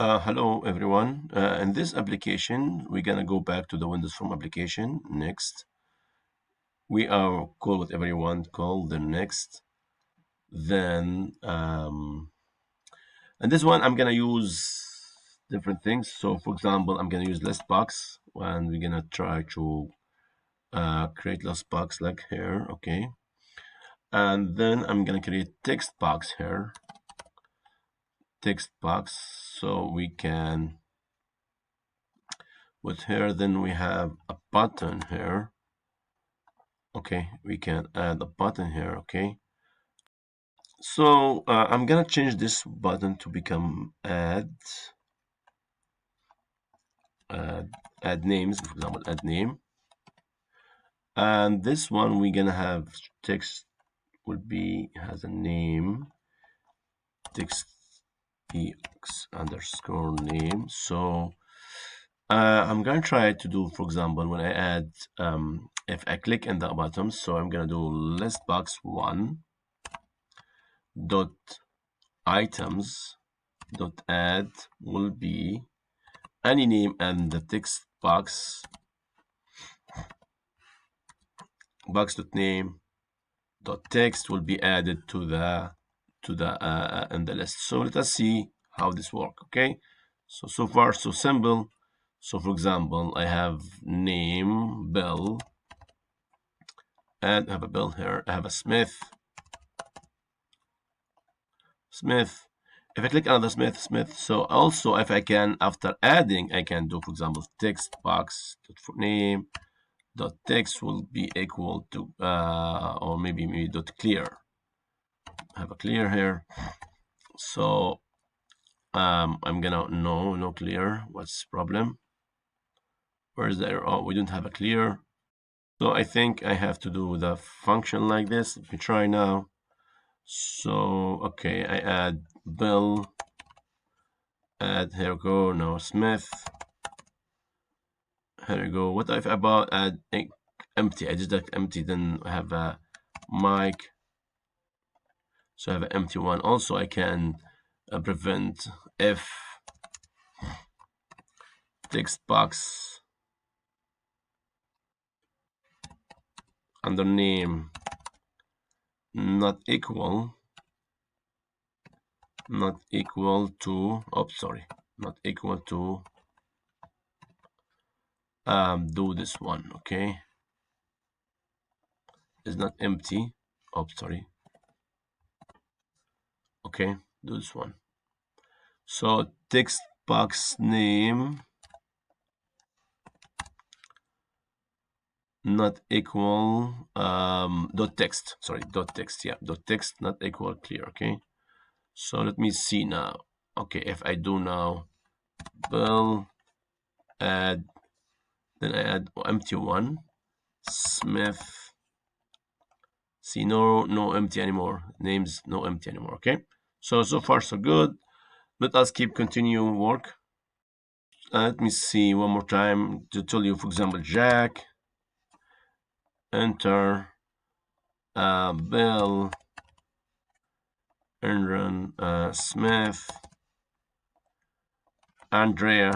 Hello everyone. In this application, we're gonna go back to the Windows Form application. Next, we are call with everyone call the next. Then, and this one I'm gonna use different things. So, for example, I'm gonna use ListBox, and we're gonna try to create ListBox like here, okay. And then I'm gonna create text box here, text box, so we can with here. Then we have a button here. Okay, we can add a button here. Okay, so I'm gonna change this button to become add names, for example, add name. And this one we're gonna have text will be has a name text px underscore name. So I'm gonna try to do, for example, when I add if I click in the button, so I'm gonna do list box one dot items dot add will be any name, and the text box dot name dot text will be added to the in the list. So let us see how this work. Okay, so far so simple. So for example, I have name Bill, and I have a Bill here. I have a Smith. If I click another Smith. So also if I can, after adding, I can do, for example, text box for name dot text will be equal to or maybe dot clear. I have a clear here. So I'm gonna no clear. What's the problem? Where's the error? Oh, we don't have a clear. So I think I have to do the function like this. Let me try now. So okay, I add Bill, add here we go, no Smith. Here we go. What if about add empty? I just like empty, then I have a mic. So I have an empty one. Also, I can prevent if text box under name not equal to, oh sorry, not equal to do this one. Okay, is not empty. Oh sorry. Okay, do this one. So text box name not equal dot text, sorry, dot text, yeah, dot text not equal clear. Okay, so let me see now. Okay, if I do now Bill add, then I add empty one Smith. See, no empty anymore, names no empty anymore. Okay, so far so good. Let us keep continue work. Let me see one more time to tell you, for example, Jack, enter, Bill, Aaron, Smith, Andre.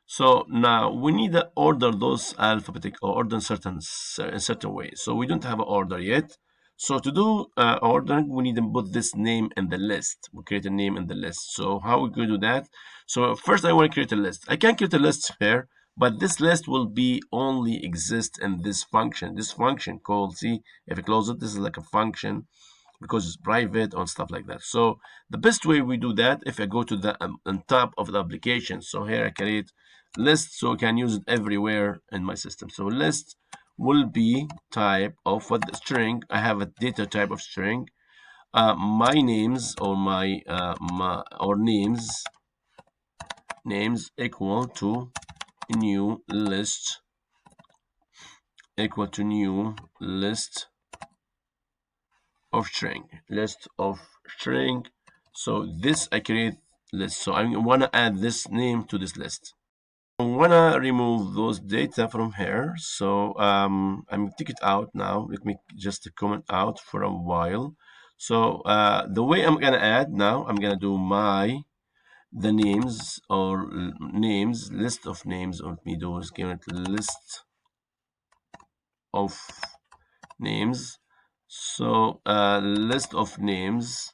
So now we need to order those alphabetic or order in certain way. So we don't have an order yet. So to do ordering, we need to put this name in the list. We create a name in the list. So how we going to do that? So first I want to create a list. I can create a list here, but this list will be only exist in this function. This function called, see, if I close it, this is like a function because it's private or stuff like that. So the best way we do that, if I go to the on top of the application, so here I create list, so I can use it everywhere in my system. So list will be type of what the string. I have a data type of string. My names or my or names equal to new list of string. So this I create list. So I want to add this name to this list. I want to remove those data from here. So I'm take it out now. Let me just comment out for a while. So the way I'm gonna add now, I'm gonna do the names or names list of names. Or let me do is give it list of names. So list of names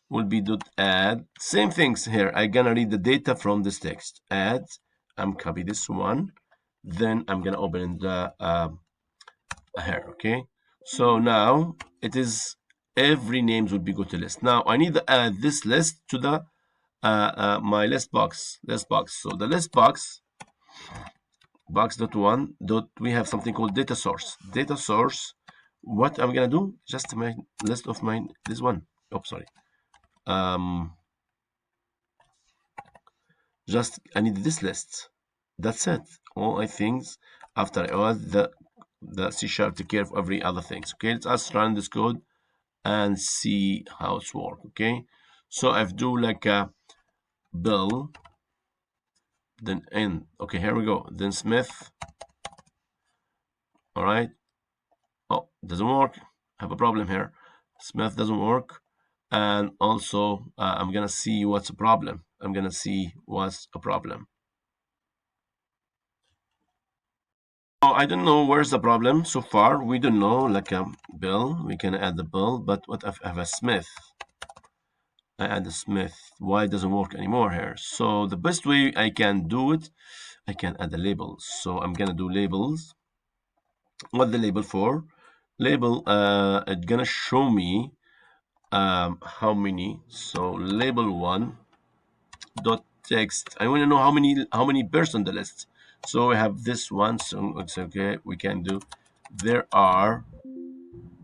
will be dot add. Same things here. I'm gonna read the data from this text. Add. I'm copy this one. Then I'm gonna open the here. Okay. So now it is every names will be go to list. Now I need to add this list to the my list box. So the list box.1 dot we have something called data source. Data source. What I'm gonna do? Just my list of my this one. Oh, sorry. Um, just I need this list. That's it. All I things after I add the C# take care of every other things. Okay, let's run this code and see how it's work. Okay, so I do like a Bill, then N. Okay, here we go. Then Smith. All right. Oh, doesn't work. Have a problem here. Smith doesn't work. And also, I'm gonna see what's a problem. Oh, I don't know where's the problem so far. We don't know, like a Bill. We can add the Bill, but what if I have a Smith? I add a Smith. Why it doesn't work anymore here? So the best way I can do it, I can add the labels. So I'm gonna do labels. What the label for? Label, it's gonna show me how many. So label one dot text. I want to know how many person on the list. So we have this one. So it's okay. We can do. There are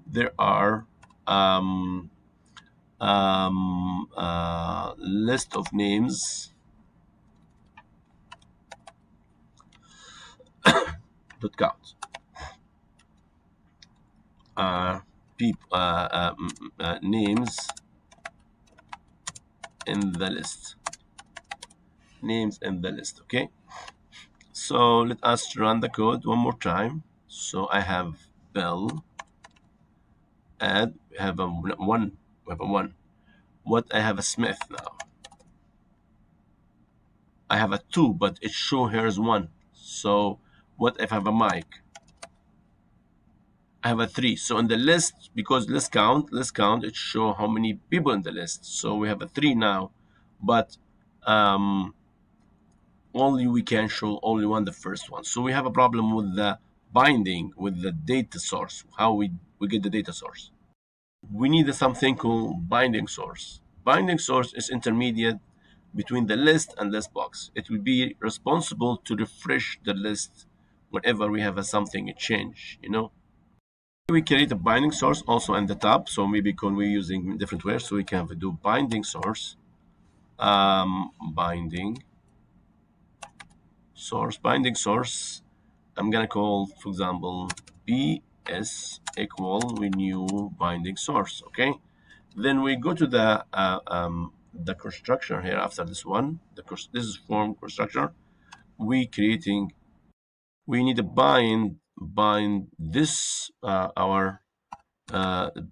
there are list of names dot count. People names in the list. Names in the list. Okay. So let us run the code one more time. So I have Bill. Add. We have a one. We have a one. What I have a Smith now. I have a two, but it show here is one. So what if I have a Mike? I have a three. So in the list, because let's count, it show how many people in the list. So we have a three now, but um, only we can show only one, the first one. So we have a problem with the binding with the data source. How we get the data source? We need something called binding source. Binding source is intermediate between the list and list box. It will be responsible to refresh the list whenever we have something change. We create a binding source also in the top. So maybe can we using different ways. So we can do binding source, binding source. I'm gonna call, for example, BS equal we new binding source. Okay. Then we go to the constructor here after this one. This is form constructor. We need to bind this our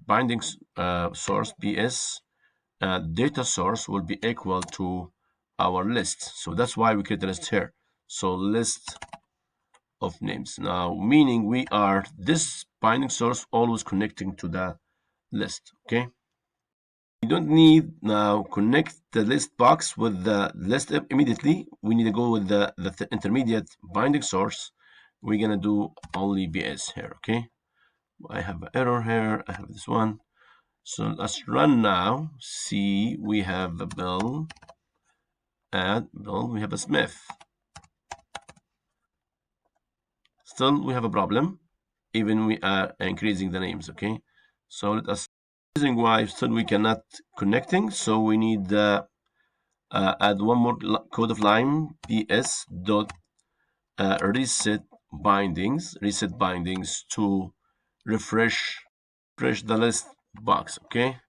binding source BS data source will be equal to our list. So that's why we create the list here. So list of names. Now, meaning we are this binding source always connecting to the list. Okay. We don't need now connect the list box with the list immediately. We need to go with the intermediate binding source. We're gonna do only BS here. Okay. I have an error here. I have this one. So let's run now. See, we have a Bill. Add Bill. We have a Smith. Still, we have a problem. Even we are increasing the names. Okay. So let us reason why still we cannot connecting. So we need add one more code of line ps dot reset bindings to refresh the list box. Okay.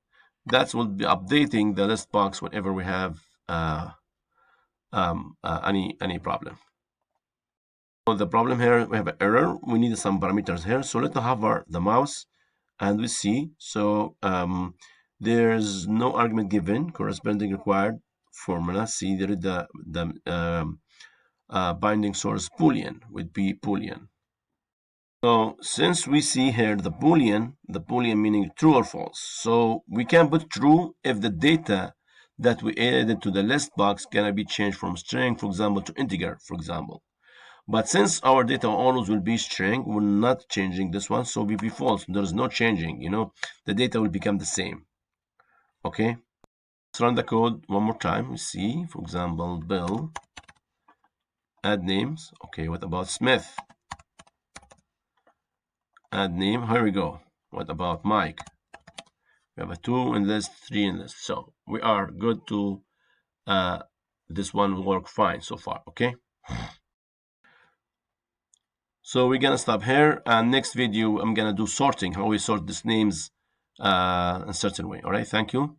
That will be updating the list box whenever we have any problem. So the problem here, we have an error. We need some parameters here. So let's hover the mouse and we see. So there's no argument given. Corresponding required formula. See there is the binding source Boolean would be Boolean. So since we see here the Boolean meaning true or false. So we can put true if the data that we added to the list box can be changed from string, for example, to integer, for example. But since our data always will be string, we're not changing this one, so will be false. There is no changing, the data will become the same. Okay, let's run the code one more time. We see, for example, Bill, add names. Okay, what about Smith? Add name. Here we go. What about Mike? We have a 2 in this, 3 in this. So we are good to this one will work fine so far. Okay. So we're gonna stop here, and next video I'm gonna do sorting, how we sort these names in a certain way. All right, thank you.